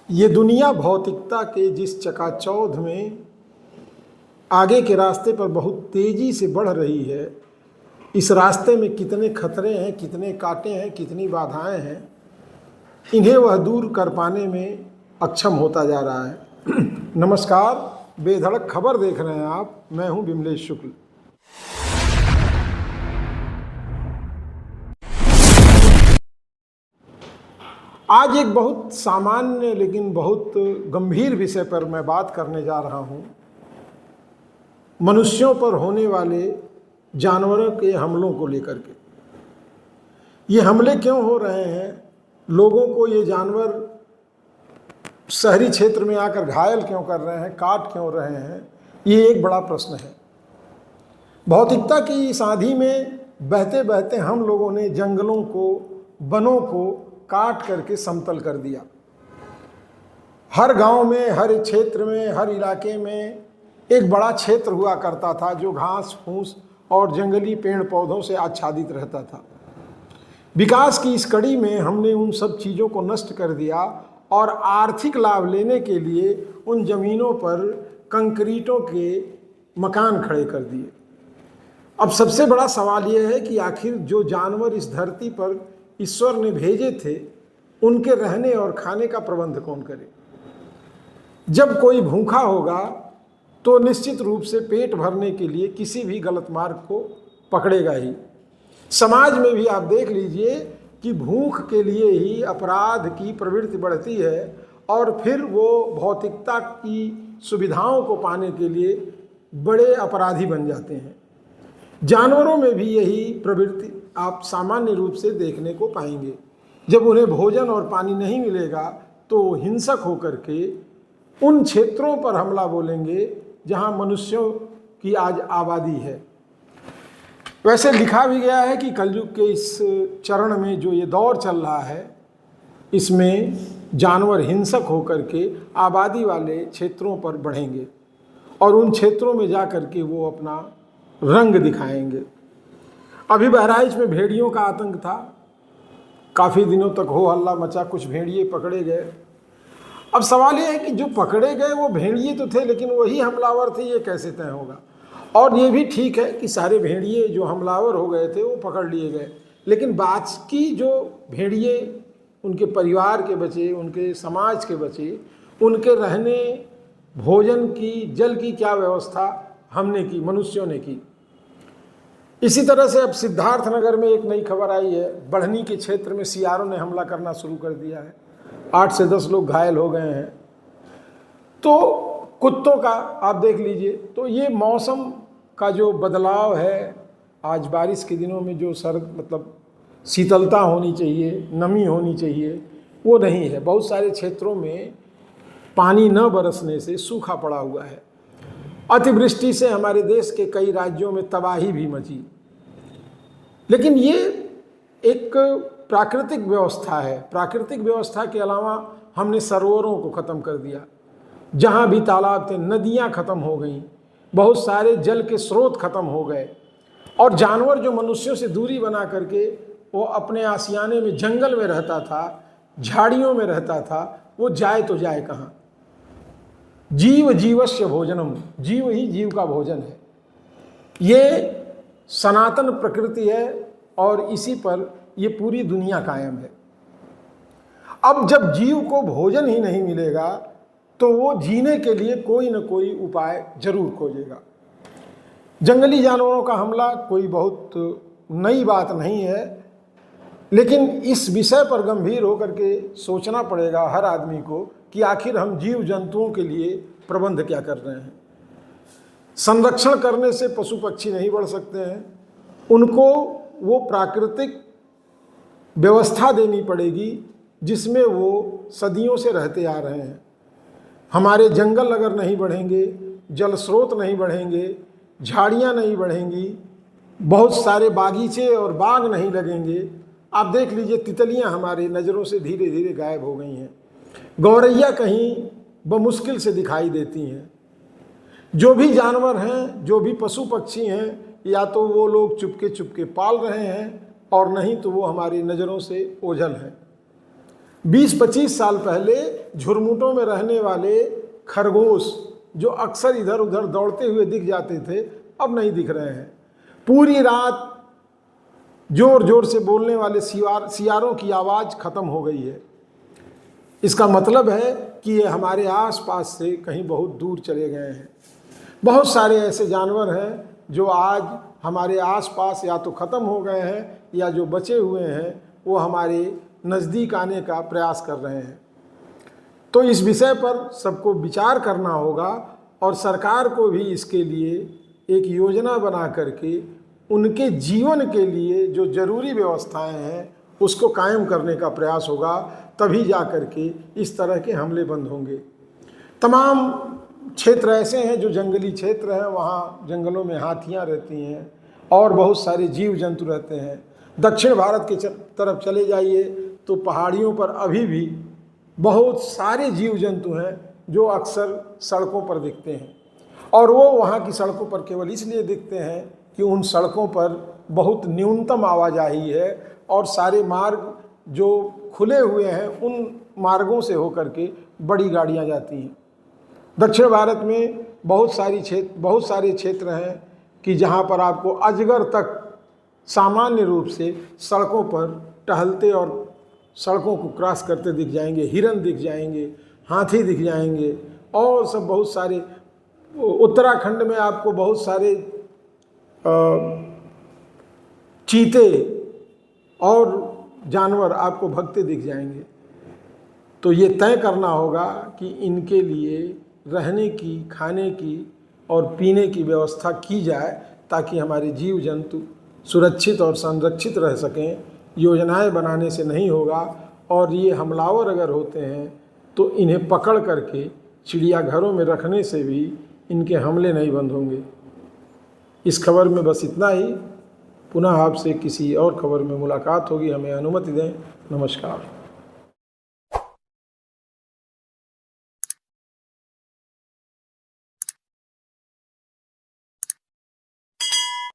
ये दुनिया भौतिकता के जिस चकाचौंध में आगे के रास्ते पर बहुत तेज़ी से बढ़ रही है, इस रास्ते में कितने खतरे हैं, कितने कांटे हैं, कितनी बाधाएं हैं, इन्हें वह दूर कर पाने में अक्षम होता जा रहा है। नमस्कार, बेधड़क खबर देख रहे हैं आप। मैं हूं विमलेश शुक्ल। आज एक बहुत सामान्य लेकिन बहुत गंभीर विषय पर मैं बात करने जा रहा हूं। मनुष्यों पर होने वाले जानवरों के हमलों को लेकर के। ये हमले क्यों हो रहे हैं, लोगों को ये जानवर शहरी क्षेत्र में आकर घायल क्यों कर रहे हैं, काट क्यों रहे हैं, ये एक बड़ा प्रश्न है। भौतिकता की इस आंधी में बहते बहते हम लोगों ने जंगलों को, वनों को काट करके समतल कर दिया। हर गांव में, हर क्षेत्र में, हर इलाके में एक बड़ा क्षेत्र हुआ करता था जो घास फूस और जंगली पेड़ पौधों से आच्छादित रहता था। विकास की इस कड़ी में हमने उन सब चीज़ों को नष्ट कर दिया और आर्थिक लाभ लेने के लिए उन जमीनों पर कंक्रीटों के मकान खड़े कर दिए। अब सबसे बड़ा सवाल यह है कि आखिर जो जानवर इस धरती पर ईश्वर ने भेजे थे, उनके रहने और खाने का प्रबंध कौन करे। जब कोई भूखा होगा तो निश्चित रूप से पेट भरने के लिए किसी भी गलत मार्ग को पकड़ेगा ही। समाज में भी आप देख लीजिए कि भूख के लिए ही अपराध की प्रवृत्ति बढ़ती है और फिर वो भौतिकता की सुविधाओं को पाने के लिए बड़े अपराधी बन जाते हैं। जानवरों में भी यही प्रवृत्ति आप सामान्य रूप से देखने को पाएंगे। जब उन्हें भोजन और पानी नहीं मिलेगा तो हिंसक होकर के उन क्षेत्रों पर हमला बोलेंगे जहां मनुष्यों की आज आबादी है। वैसे लिखा भी गया है कि कलयुग के इस चरण में जो ये दौर चल रहा है, इसमें जानवर हिंसक होकर के आबादी वाले क्षेत्रों पर बढ़ेंगे और उन क्षेत्रों में जा कर के वो अपना रंग दिखाएंगे। अभी बहराइच में भेड़ियों का आतंक था, काफ़ी दिनों तक हो हल्ला मचा, कुछ भेड़िए पकड़े गए। अब सवाल ये है कि जो पकड़े गए वो भेड़िए तो थे, लेकिन वही हमलावर थे, ये कैसे तय होगा। और ये भी ठीक है कि सारे भेड़िए जो हमलावर हो गए थे वो पकड़ लिए गए, लेकिन बाकी जो भेड़िए उनके परिवार के बचे, उनके समाज के बचे, उनके रहने, भोजन की, जल की क्या व्यवस्था हमने की, मनुष्यों ने की। इसी तरह से अब सिद्धार्थनगर में एक नई खबर आई है, बढ़नी के क्षेत्र में सियारों ने हमला करना शुरू कर दिया है। 8 से 10 लोग घायल हो गए हैं। तो कुत्तों का आप देख लीजिए। तो ये मौसम का जो बदलाव है, आज बारिश के दिनों में जो मतलब शीतलता होनी चाहिए, नमी होनी चाहिए, वो नहीं है। बहुत सारे क्षेत्रों में पानी न बरसने से सूखा पड़ा हुआ है। अतिवृष्टि से हमारे देश के कई राज्यों में तबाही भी मची। लेकिन ये एक प्राकृतिक व्यवस्था है। प्राकृतिक व्यवस्था के अलावा हमने सरोवरों को ख़त्म कर दिया। जहाँ भी तालाब थे, नदियाँ ख़त्म हो गईं, बहुत सारे जल के स्रोत ख़त्म हो गए। और जानवर जो मनुष्यों से दूरी बना करके वो अपने आशियाने में जंगल में रहता था, झाड़ियों में रहता था, वो जाए तो जाए कहाँ। जीव जीवस्य भोजनम, जीव ही जीव का भोजन है। ये सनातन प्रकृति है और इसी पर ये पूरी दुनिया कायम है। अब जब जीव को भोजन ही नहीं मिलेगा तो वो जीने के लिए कोई न कोई उपाय जरूर खोजेगा। जंगली जानवरों का हमला कोई बहुत नई बात नहीं है, लेकिन इस विषय पर गंभीर होकर के सोचना पड़ेगा हर आदमी को कि आखिर हम जीव जंतुओं के लिए प्रबंध क्या कर रहे हैं। संरक्षण करने से पशु पक्षी नहीं बढ़ सकते हैं, उनको वो प्राकृतिक व्यवस्था देनी पड़ेगी जिसमें वो सदियों से रहते आ रहे हैं। हमारे जंगल अगर नहीं बढ़ेंगे, जल स्रोत नहीं बढ़ेंगे, झाड़ियाँ नहीं बढ़ेंगी, बहुत सारे बागीचे और बाग नहीं लगेंगे। आप देख लीजिए, तितलियाँ हमारी नज़रों से धीरे धीरे गायब हो गई हैं। गौरैया कहीं बमुश्किल से दिखाई देती हैं। जो भी जानवर हैं, जो भी पशु पक्षी हैं, या तो वो लोग चुपके चुपके पाल रहे हैं और नहीं तो वो हमारी नज़रों से ओझल हैं। 20-25 साल पहले झुरमुटों में रहने वाले खरगोश जो अक्सर इधर उधर दौड़ते हुए दिख जाते थे, अब नहीं दिख रहे हैं। पूरी रात जोर जोर से बोलने वाले सियारों की आवाज़ खत्म हो गई है। इसका मतलब है कि ये हमारे आसपास से कहीं बहुत दूर चले गए हैं। बहुत सारे ऐसे जानवर हैं जो आज हमारे आसपास या तो ख़त्म हो गए हैं या जो बचे हुए हैं वो हमारे नज़दीक आने का प्रयास कर रहे हैं। तो इस विषय पर सबको विचार करना होगा और सरकार को भी इसके लिए एक योजना बना करके उनके जीवन के लिए जो ज़रूरी व्यवस्थाएं हैं उसको कायम करने का प्रयास होगा, तभी जा कर के इस तरह के हमले बंद होंगे। तमाम क्षेत्र ऐसे हैं जो जंगली क्षेत्र हैं, वहाँ जंगलों में हाथियाँ रहती हैं और बहुत सारे जीव जंतु रहते हैं। दक्षिण भारत के तरफ चले जाइए तो पहाड़ियों पर अभी भी बहुत सारे जीव जंतु हैं जो अक्सर सड़कों पर दिखते हैं, और वो वहाँ की सड़कों पर केवल इसलिए दिखते हैं कि उन सड़कों पर बहुत न्यूनतम आवाजाही है और सारे मार्ग जो खुले हुए हैं उन मार्गों से होकर के बड़ी गाड़ियाँ जाती हैं। दक्षिण भारत में बहुत सारे क्षेत्र हैं कि जहाँ पर आपको अजगर तक सामान्य रूप से सड़कों पर टहलते और सड़कों को क्रॉस करते दिख जाएंगे, हिरन दिख जाएंगे, हाथी दिख जाएंगे और सब बहुत सारे। उत्तराखंड में आपको बहुत सारे चीते और जानवर आपको भगते दिख जाएंगे। तो ये तय करना होगा कि इनके लिए रहने की, खाने की और पीने की व्यवस्था की जाए ताकि हमारे जीव जंतु सुरक्षित और संरक्षित रह सकें। योजनाएं बनाने से नहीं होगा, और ये हमलावर अगर होते हैं तो इन्हें पकड़ करके चिड़ियाघरों में रखने से भी इनके हमले नहीं बंद होंगे। इस खबर में बस इतना ही। पुनः आपसे किसी और खबर में मुलाकात होगी, हमें अनुमति दें। नमस्कार।